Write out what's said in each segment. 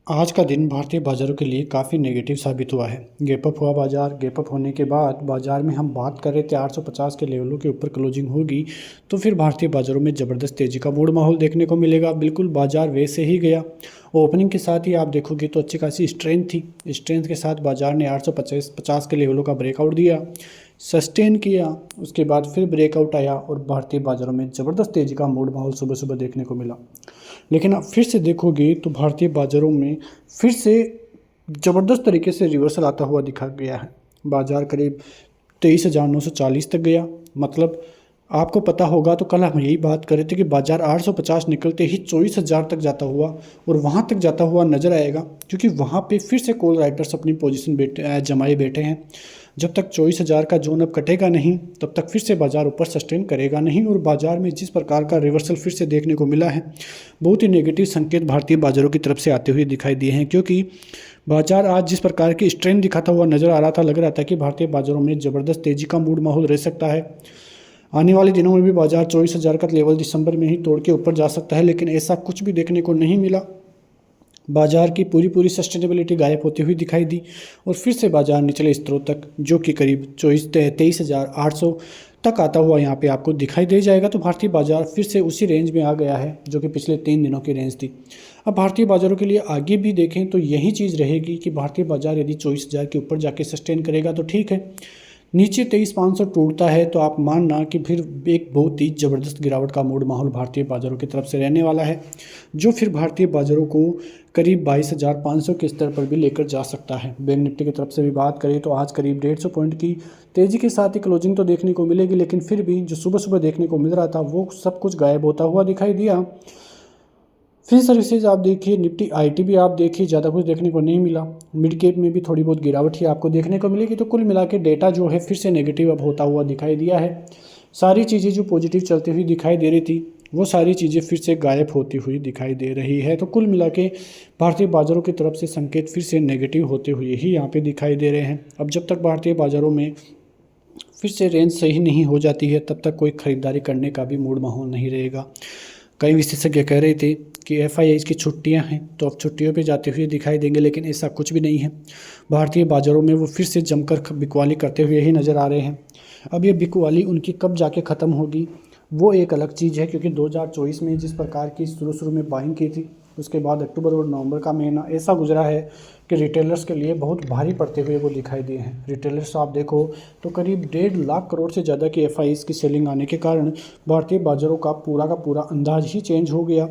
आज का दिन भारतीय बाज़ारों के लिए काफ़ी नेगेटिव साबित हुआ है। गैप अप हुआ बाज़ार। गैप अप होने के बाद बाज़ार में हम बात कर रहे थे 850 के लेवलों के ऊपर क्लोजिंग होगी तो फिर भारतीय बाज़ारों में ज़बरदस्त तेज़ी का मूड माहौल देखने को मिलेगा। बिल्कुल बाज़ार वैसे ही गया। ओपनिंग के साथ ही आप देखोगे तो अच्छी खासी स्ट्रेंथ थी। स्ट्रेंथ के साथ बाज़ार ने 850 के लेवलों का ब्रेकआउट दिया, सस्टेन किया, उसके बाद फिर ब्रेकआउट आया और भारतीय बाज़ारों में ज़बरदस्त तेज़ी का मूड माहौल सुबह सुबह देखने को मिला। लेकिन आप फिर से देखोगे तो भारतीय बाज़ारों में फिर से ज़बरदस्त तरीके से रिवर्सल आता हुआ दिखा गया है। बाज़ार करीब 23,940 तक गया। मतलब आपको पता होगा तो कल हम यही बात कर रहे थे कि बाज़ार 850 निकलते ही 24,000 तक जाता हुआ और वहाँ तक जाता हुआ नज़र आएगा, क्योंकि वहाँ पे फिर से कॉल राइटर्स अपनी पोजीशन जमाए बैठे हैं। जब तक 24,000 का जोन अब कटेगा नहीं तब तक फिर से बाज़ार ऊपर सस्टेन करेगा नहीं। और बाज़ार में जिस प्रकार का रिवर्सल फिर से देखने को मिला है, बहुत ही नेगेटिव संकेत भारतीय बाज़ारों की तरफ से आते हुए दिखाई दिए हैं। क्योंकि बाज़ार आज जिस प्रकार की स्ट्रेंथ दिखाता हुआ नज़र आ रहा था, लग रहा था कि भारतीय बाज़ारों में ज़बरदस्त तेज़ी का मूड माहौल रह सकता है। आने वाले दिनों में भी बाज़ार 24,000 का लेवल दिसंबर में ही तोड़ के ऊपर जा सकता है, लेकिन ऐसा कुछ भी देखने को नहीं मिला। बाज़ार की पूरी सस्टेनेबिलिटी गायब होती हुई दिखाई दी और फिर से बाज़ार निचले स्तरों तक, जो कि करीब 23,800 तक आता हुआ यहाँ पे आपको दिखाई दे जाएगा। तो भारतीय बाज़ार फिर से उसी रेंज में आ गया है जो कि पिछले 3 दिनों की रेंज थी। अब भारतीय बाज़ारों के लिए आगे भी देखें तो यही चीज़ रहेगी कि भारतीय बाज़ार यदि 24,000 के ऊपर जाके सस्टेन करेगा तो ठीक है, नीचे 23,500 टूटता है तो आप मानना कि फिर एक बहुत ही ज़बरदस्त गिरावट का मूड माहौल भारतीय बाज़ारों की तरफ से रहने वाला है, जो फिर भारतीय बाज़ारों को करीब 22,500 के स्तर पर भी लेकर जा सकता है। बैंक निफ्टी की तरफ से भी बात करें तो आज करीब 150 पॉइंट की तेज़ी के साथ ही क्लोजिंग तो देखने को मिलेगी, लेकिन फिर भी जो सुबह सुबह देखने को मिल रहा था वो सब कुछ गायब होता हुआ दिखाई दिया। फिर सर्विसेज आप देखिए, निफ्टी आईटी भी आप देखिए, ज़्यादा कुछ देखने को नहीं मिला। मिड कैप में भी थोड़ी बहुत गिरावट ही आपको देखने को मिलेगी। तो कुल मिला के डेटा जो है फिर से नेगेटिव अब होता हुआ दिखाई दिया है। सारी चीज़ें जो पॉजिटिव चलती हुई दिखाई दे रही थी वो सारी चीज़ें फिर से गायब होती हुई दिखाई दे रही है। तो कुल मिला के भारतीय बाज़ारों की तरफ से संकेत फिर से नेगेटिव होते हुए ही यहाँ पे दिखाई दे रहे हैं। अब जब तक भारतीय बाज़ारों में फिर से रेंज सही नहीं हो जाती है तब तक कोई ख़रीदारी करने का भी मूड माहौल नहीं रहेगा। कई विशेषज्ञ कह रहे थे कि एफआईआई की छुट्टियां हैं तो अब छुट्टियों पे जाते हुए दिखाई देंगे, लेकिन ऐसा कुछ भी नहीं है। भारतीय बाज़ारों में वो फिर से जमकर बिकवाली करते हुए ही नज़र आ रहे हैं। अब ये बिकवाली उनकी कब जाके ख़त्म होगी वो एक अलग चीज़ है, क्योंकि 2024 में जिस प्रकार की शुरू में बाइंग की थी, उसके बाद अक्टूबर और नवंबर का महीना ऐसा गुजरा है कि रिटेलर्स के लिए बहुत भारी पड़ते हुए वो दिखाई दिए हैं। रिटेलर्स आप देखो तो करीब 1.5 लाख करोड़ से ज़्यादा की एफआईआईज़ की सेलिंग आने के कारण भारतीय बाज़ारों का पूरा अंदाज ही चेंज हो गया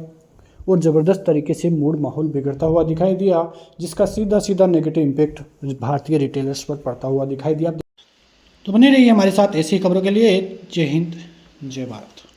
और ज़बरदस्त तरीके से मूड माहौल बिगड़ता हुआ दिखाई दिया, जिसका सीधा नेगेटिव इम्पैक्ट भारतीय रिटेलर्स पर पड़ता हुआ दिखाई दिया। तो बने रहिए हमारे साथ ऐसी खबरों के लिए। जय हिंद, जय भारत।